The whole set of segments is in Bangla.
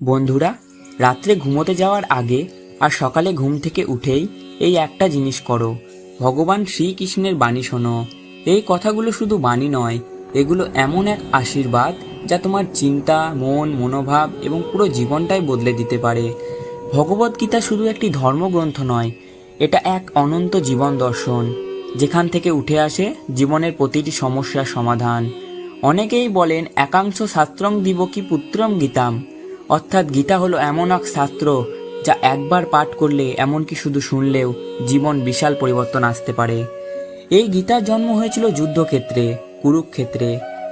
বন্ধুরা, রাত্রে ঘুমোতে যাওয়ার আগে আর সকালে ঘুম থেকে উঠেই এই একটা জিনিস করো, ভগবান শ্রীকৃষ্ণের বাণী শোনো। এই কথাগুলো শুধু বাণী নয়, এগুলো এমন এক আশীর্বাদ যা তোমার চিন্তা, মন, মনোভাব এবং পুরো জীবনটাই বদলে দিতে পারে। ভগবদ্গীতা শুধু একটি ধর্মগ্রন্থ নয়, এটা এক অনন্ত জীবন দর্শন, যেখান থেকে উঠে আসে জীবনের প্রতিটি সমস্যার সমাধান। অনেকেই বলেন একাংশ শাস্ত্রং দিবকি পুত্রম গীতাম, অর্থাৎ গীতা হলো এমন এক শাস্ত্র যা একবার পাঠ করলে, এমনকি শুধু শুনলেও জীবন বিশাল পরিবর্তন আসতে পারে। এই গীতার জন্ম হয়েছিল যুদ্ধক্ষেত্রে, কুরুক্ষেত্রে,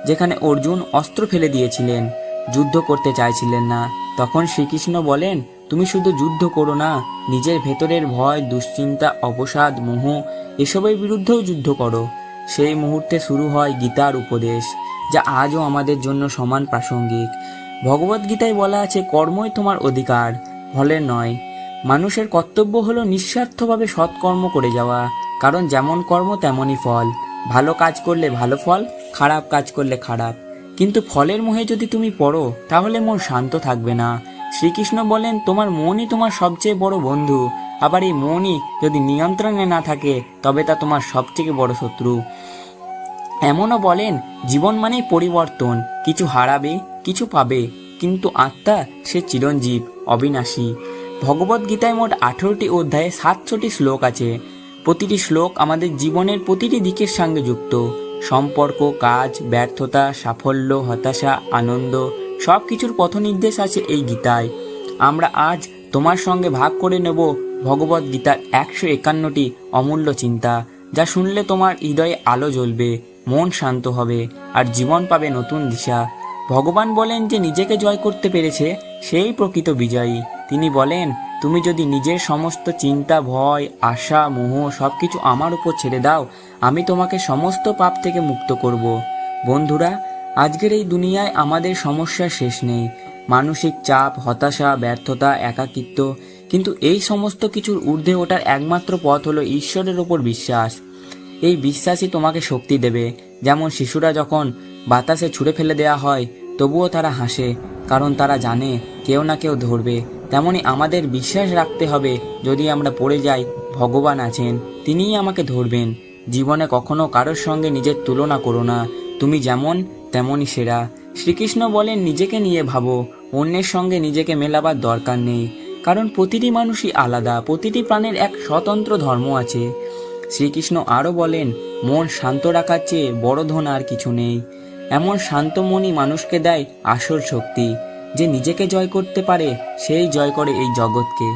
যেখানে অর্জুন অস্ত্র ফেলে দিয়েছিলেন, যুদ্ধ করতে চাইছিলেন না। তখন শ্রীকৃষ্ণ বলেন, তুমি শুধু যুদ্ধ করো না, নিজের ভেতরের ভয়, দুশ্চিন্তা, অবসাদ, মোহ এসবের বিরুদ্ধেও যুদ্ধ করো। সেই মুহূর্তে শুরু হয় গীতার উপদেশ, যা আজও আমাদের জন্য সমান প্রাসঙ্গিক। ভগবদ্গীতায় বলা আছে, কর্মই তোমার অধিকার, ফলের নয়। মানুষের কর্তব্য হলো নিঃস্বার্থভাবে সৎকর্ম করে যাওয়া, কারণ যেমন কর্ম তেমনই ফল। ভালো কাজ করলে ভালো ফল, খারাপ কাজ করলে খারাপ। কিন্তু ফলের মোহে যদি তুমি পড়ো, তাহলে মন শান্ত থাকবে না। শ্রীকৃষ্ণ বলেন, তোমার মনই তোমার সবচেয়ে বড় বন্ধু, আবার এই মনই যদি নিয়ন্ত্রণে না থাকে, তবে তা তোমার সবথেকে বড় শত্রু। এমনও বলেন, জীবন মানেই পরিবর্তন, কিছু হারাবে, কিছু পাবে, কিন্তু আত্মা সে চিরঞ্জীব, অবিনাশী। ভগবদ্গীতায় মোট 18টি অধ্যায়ে 700টি শ্লোক আছে। প্রতিটি শ্লোক আমাদের জীবনের প্রতিটি দিকের সঙ্গে যুক্ত। সম্পর্ক, কাজ, ব্যর্থতা, সাফল্য, হতাশা, আনন্দ, সব কিছুর পথ নির্দেশ আছে এই গীতায়। আমরা আজ তোমার সঙ্গে ভাগ করে নেব ভগবদ্গীতার 151টি অমূল্য চিন্তা, যা শুনলে তোমার হৃদয়ে আলো জ্বলবে, মন শান্ত হবে আর জীবন পাবে নতুন দিশা। ভগবান বলেন যে নিজেকে জয় করতে পেরেছে সেই প্রকৃত বিজয়ী। তিনি বলেন, তুমি যদি নিজের সমস্ত চিন্তা, ভয়, আশা, মোহ সবকিছু আমার উপর ছেড়ে দাও, আমি তোমাকে সমস্ত পাপ থেকে মুক্ত করব। বন্ধুরা, আজকের এই দুনিয়ায় আমাদের সমস্যার শেষ নেই। মানসিক চাপ, হতাশা, ব্যর্থতা, একাকিত্ব, কিন্তু এই সমস্ত কিছুর ঊর্ধ্বে ওঠার একমাত্র পথ হলো ঈশ্বরের ওপর বিশ্বাস। এই বিশ্বাসই তোমাকে শক্তি দেবে। যেমন শিশুরা যখন বাতাসে ছুঁড়ে ফেলে দেওয়া হয়, তবুও তারা হাসে, কারণ তারা জানে কেউ না কেউ ধরবে। তেমনি আমাদের বিশ্বাস রাখতে হবে, যদি আমরা পড়ে যাই, ভগবান আছেন, তিনিই আমাকে ধরবেন। জীবনে কখনো কারোর সঙ্গে নিজের তুলনা করো না, তুমি যেমন তেমনই সেরা। শ্রীকৃষ্ণ বলেন, নিজেকে নিয়ে ভাবো, অন্যের সঙ্গে নিজেকে মেলাবার দরকার নেই, কারণ প্রতিটি মানুষই আলাদা, প্রতিটি প্রাণের এক স্বতন্ত্র ধর্ম আছে। শ্রীকৃষ্ণ আরও বলেন, মন শান্ত রাখার চেয়ে বড় ধন আর কিছু নেই। এমন শান্ত মনই মানুষকে দেয় আসল শক্তি। যে নিজেকে জয় করতে পারে, সেই জয় করে এই জগৎকে।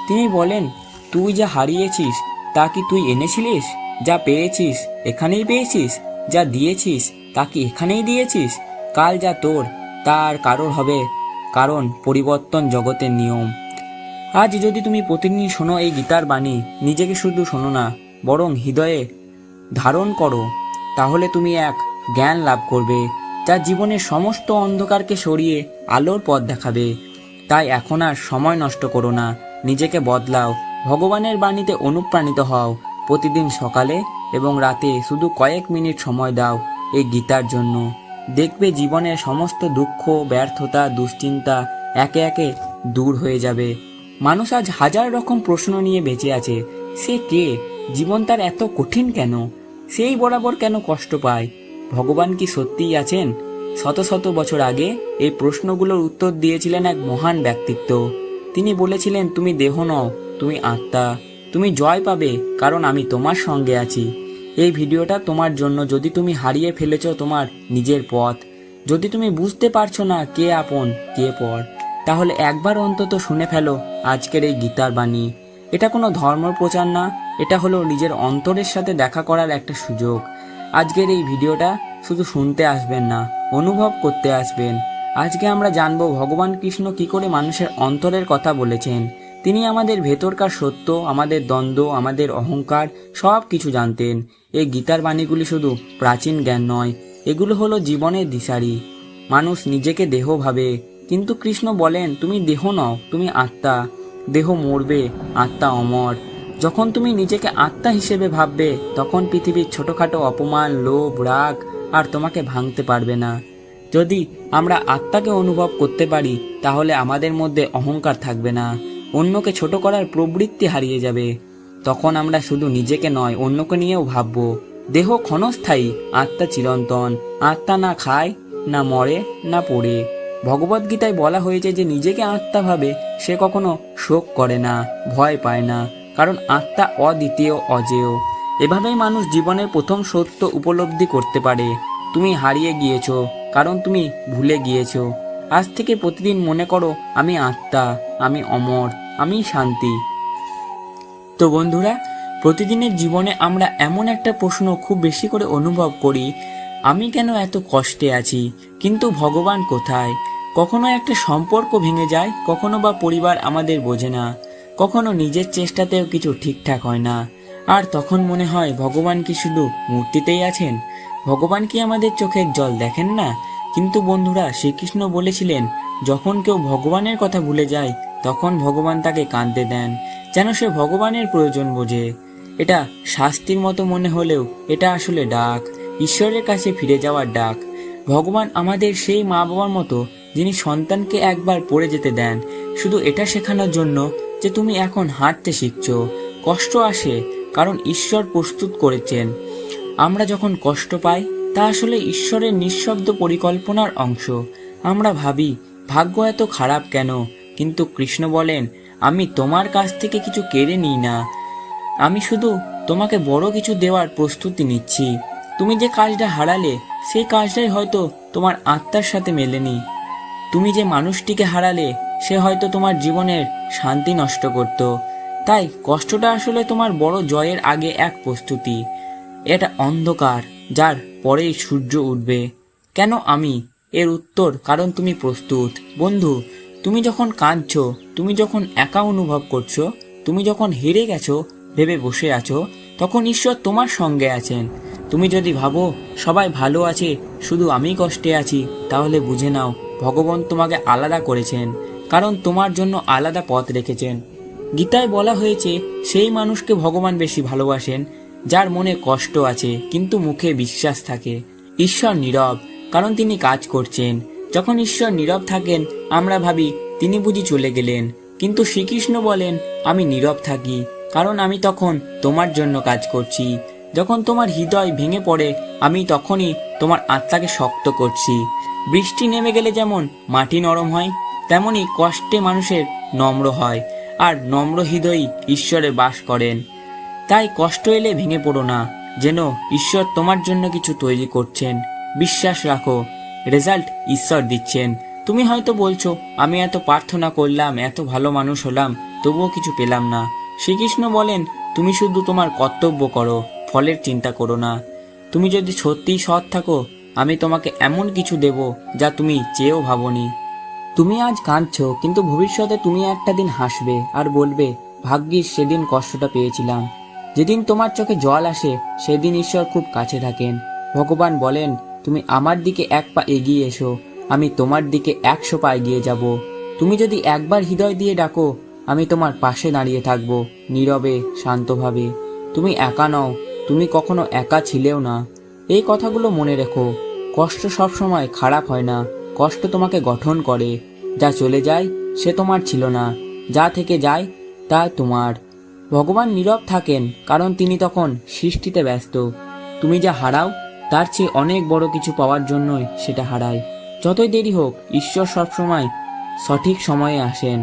তিনি বলেন, তুই যা হারিয়েছিস তা কি তুই এনেছিলিস? যা পেয়েছিস এখানেই পেয়েছিস? যা দিয়েছিস তা কি এখানেই দিয়েছিস? কাল যা তোর তা আর কারোর হবে, কারণ পরিবর্তন জগতের নিয়ম। আজ যদি তুমি প্রতিদিন শোনো এই গীতার বাণী, নিজেকে শুধু শোনো না, বরং হৃদয়ে ধারণ করো, তাহলে তুমি এক জ্ঞান লাভ করবে, যা জীবনের সমস্ত অন্ধকারকে সরিয়ে আলোর পথ দেখাবে। তাই এখন আর সময় নষ্ট করো না, নিজেকে বদলাও, ভগবানের বাণীতে অনুপ্রাণিত হও। প্রতিদিন সকালে এবং রাতে শুধু কয়েক মিনিট সময় দাও এই গীতার জন্য। দেখবে জীবনের সমস্ত দুঃখ, ব্যর্থতা, দুশ্চিন্তা একে একে দূর হয়ে যাবে। মানুষ আজ হাজার রকম প্রশ্ন নিয়ে বেঁচে আছে। সে কে? জীবন তার এত কঠিন কেন? সেই বরাবর কেন কষ্ট পায়? ভগবান কি সত্যিই আছেন? শত শত বছর আগে এই প্রশ্নগুলোর উত্তর দিয়েছিলেন এক মহান ব্যক্তিত্ব। তিনি বলেছিলেন, তুমি দেহ নও, তুমি আত্মা। তুমি জয় পাবে, কারণ আমি তোমার সঙ্গে আছি। এই ভিডিওটা তোমার জন্য, যদি তুমি হারিয়ে ফেলেছ তোমার নিজের পথ, যদি তুমি বুঝতে পারছো না কে আপন কে পর, তাহলে একবার অন্তত শুনে ফেলো আজকের এই গীতার বাণী। এটা কোনো ধর্ম প্রচার না, এটা হলো নিজের অন্তরের সাথে দেখা করার একটা সুযোগ। আজকের এই ভিডিওটা শুধু শুনতে আসবেন না, অনুভব করতে আসবেন। আজকে আমরা জানবো ভগবান কৃষ্ণ কি করে মানুষের অন্তরের কথা বলেছেন। তিনি আমাদের ভেতরকার সত্য, আমাদের দ্বন্দ্ব, আমাদের অহংকার সব কিছু জানতেন। এই গীতার বাণীগুলি শুধু প্রাচীন জ্ঞান নয়, এগুলো হলো জীবনের দিশারি। মানুষ নিজেকে দেহ ভাবে, কিন্তু কৃষ্ণ বলেন, তুমি দেহ নও, তুমি আত্মা। দেহ মরবে, আত্মা অমর। যখন তুমি নিজেকে আত্মা হিসেবে ভাববে, তখন পৃথিবীর ছোটখাটো অপমান, লোভ, রাগ আর তোমাকে ভাঙতে পারবে না। যদি আমরা আত্মাকে অনুভব করতে পারি তাহলে আমাদের মধ্যে অহংকার থাকবে না, অন্যকে ছোট করার প্রবৃত্তি হারিয়ে যাবে। তখন আমরা শুধু নিজেকে নয় অন্যকে নিয়েও ভাববো। দেহ ক্ষণস্থায়ী, আত্মা চিরন্তন। আত্মা না খায়, না মরে, না পড়ে। ভগবদ্গীতায় বলা হয়েছে যে নিজেকে আত্মা ভাবে সে কখনো শোক করে না, ভয় পায় না, কারণ আত্মা অদ্বিতীয়, অজেয়। এভাবেই মানুষ জীবনের প্রথম সত্য উপলব্ধি করতে পারে। তুমি হারিয়ে গিয়েছো কারণ তুমি ভুলে গিয়েছো। আজ থেকে প্রতিদিন মনে করো, আমি আত্মা, আমি অমর, আমি শান্তি। তো বন্ধুরা, প্রতিদিনের জীবনে আমরা এমন একটা প্রশ্ন খুব বেশি করে অনুভব করি, আমি কেন এত কষ্টে আছি, কিন্তু ভগবান কোথায়? কখনো একটা সম্পর্ক ভেঙে যায়, কখনো বা পরিবার আমাদের বোঝে না, কখনো নিজের চেষ্টাতেও কিছু ঠিকঠাক হয় না। আর তখন মনে হয় ভগবান কি শুধু মূর্তিতেই আছেন? ভগবান কি আমাদের চোখের জল দেখেন না? কিন্তু বন্ধুরা, শ্রীকৃষ্ণ বলেছিলেন, যখন কেউ ভগবানের কথা ভুলে যায় তখন ভগবান তাকে কাঁদতে দেন, যেন সে ভগবানের প্রয়োজন বোঝে। এটা শাস্তির মতো মনে হলেও এটা আসলে ডাক, ঈশ্বরের কাছে ফিরে যাওয়ার ডাক। ভগবান আমাদের সেই মা বাবার মতো, যিনি সন্তানকে একবার পড়ে যেতে দেন, শুধু এটা শেখানোর জন্য যে তুমি এখন হাঁটতে শিখছো। কষ্ট আসে কারণ ঈশ্বর প্রস্তুত করেছেন। আমরা যখন কষ্ট পাই তা আসলে ঈশ্বরের নিঃশব্দ পরিকল্পনার অংশ। আমরা ভাবি, ভাগ্য এত খারাপ কেন? কিন্তু কৃষ্ণ বলেন, আমি তোমার কাছ থেকে কিছু কেড়ে নিই না, আমি শুধু তোমাকে বড় কিছু দেওয়ার প্রস্তুতি নিচ্ছি। তুমি যে কাজটা হারালে সেই কাজটাই হয়তো তোমার আত্মার সাথে মেলেনি। তুমি যে মানুষটিকে হারালে সে হয়তো তোমার জীবনের শান্তি নষ্ট করত। তাই কষ্টটা আসলে তোমার বড় জয়ের আগে এক প্রস্তুতি। এটা অন্ধকার যার পরেই সূর্য উঠবে। কেন আমি? এর উত্তর, কারণ তুমি প্রস্তুত। বন্ধু, তুমি যখন কাঁদছো, তুমি যখন একা অনুভব করছো, তুমি যখন হেরে গেছো ভেবে বসে আছো, তখন ঈশ্বর তোমার সঙ্গে আছেন। তুমি যদি ভাবো সবাই ভালো আছে, শুধু আমি কষ্টে আছি, তাহলে বুঝে নাও ভগবান তোমাকে আলাদা করেছেন, কারণ তোমার জন্য আলাদা পথ রেখেছেন। গীতায় বলা হয়েছে, সেই মানুষকে ভগবান বেশি ভালোবাসেন যার মনে কষ্ট আছে কিন্তু মুখে বিশ্বাস থাকে। ঈশ্বর নীরব, কারণ তিনি কাজ করছেন। যখন ঈশ্বর নীরব থাকেন আমরা ভাবি তিনি বুঝি চলে গেলেন, কিন্তু শ্রীকৃষ্ণ বলেন, আমি নীরব থাকি কারণ আমি তখন তোমার জন্য কাজ করছি। যখন তোমার হৃদয় ভেঙে পড়ে আমি তখনই তোমার আত্মাকে শক্ত করছি। বৃষ্টি নেমে গেলে যেমন মাটি নরম হয়, তেমনি কষ্টে মানুষের নম্র হয়, আর নম্র হৃদয়ই ঈশ্বরে বাস করেন। তাই কষ্ট এলে ভেঙে পড়ো না, যেন ঈশ্বর তোমার জন্য কিছু তৈরি করছেন। বিশ্বাস রাখো, রেজাল্ট ঈশ্বর দিচ্ছেন। তুমি হয়তো বলছো, আমি এত প্রার্থনা করলাম, এত ভালো মানুষ হলাম, তবুও কিছু পেলাম না। শ্রীকৃষ্ণ বলেন, তুমি শুধু তোমার কর্তব্য করো, ফলের চিন্তা করো না। তুমি যদি সত্যিই সৎ থাকো, আমি তোমাকে এমন কিছু দেব যা তুমি চেয়েও ভাবোনি। তুমি আজ কাঁদছো, কিন্তু ভবিষ্যতে তুমি একটা দিন হাসবে আর বলবে, ভাগ্যিস সেদিন কষ্টটা পেয়েছিলাম। যেদিন তোমার চোখে জল আসে সেদিন ঈশ্বর খুব কাছে থাকেন। ভগবান বলেন, তুমি আমার দিকে এক পা এগিয়ে এসো, আমি তোমার দিকে 100 পা এগিয়ে যাব। তুমি যদি একবার হৃদয় দিয়ে ডাকো, আমি তোমার পাশে দাঁড়িয়ে থাকবো, নীরবে, শান্তভাবে। তুমি একা নও, তুমি কখনো একা ছিলেও না। এই কথাগুলো মনে রেখো। কষ্ট সবসময় খারাপ হয় না, কষ্ট তোমাকে গঠন করে। যা চলে যায় সে তোমার ছিল না, যা থেকে যায় তা তোমার। ভগবান নীরব থাকেন কারণ তিনি তখন সৃষ্টিতে ব্যস্ত। তুমি যা হারাও তার চেয়ে অনেক বড় কিছু পাওয়ার জন্যই সেটা হারায়। যতই দেরি হোক, ঈশ্বর সবসময় সঠিক সময়ে আসেন।